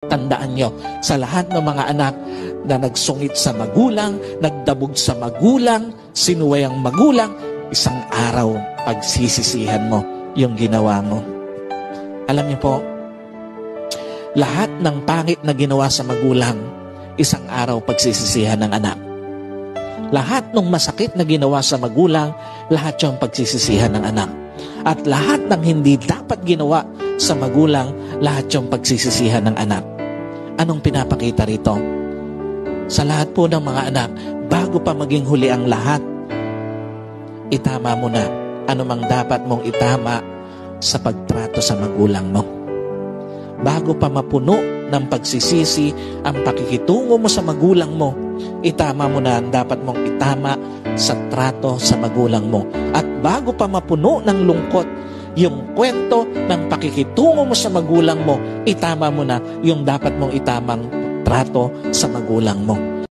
Tandaan nyo, sa lahat ng mga anak na nagsungit sa magulang, nagdabog sa magulang, sinuway ang magulang, isang araw pagsisisihan mo yung ginawa mo. Alam niyo po, lahat ng pangit na ginawa sa magulang, isang araw pagsisisihan ng anak. Lahat ng masakit na ginawa sa magulang, lahat yung pagsisisihan ng anak. At lahat ng hindi dapat ginawa sa magulang, lahat yung pagsisisihan ng anak. Anong pinapakita rito? Sa lahat po ng mga anak, bago pa maging huli ang lahat, itama mo na anumang dapat mong itama sa pagtrato sa magulang mo. Bago pa mapuno ng pagsisisi ang pakikitungo mo sa magulang mo, itama mo na ang dapat mong itama sa trato sa magulang mo. At bago pa mapuno ng lungkot yung kwento ng pakikitungo mo sa magulang mo, itama mo na yung dapat mong itamang trato sa magulang mo.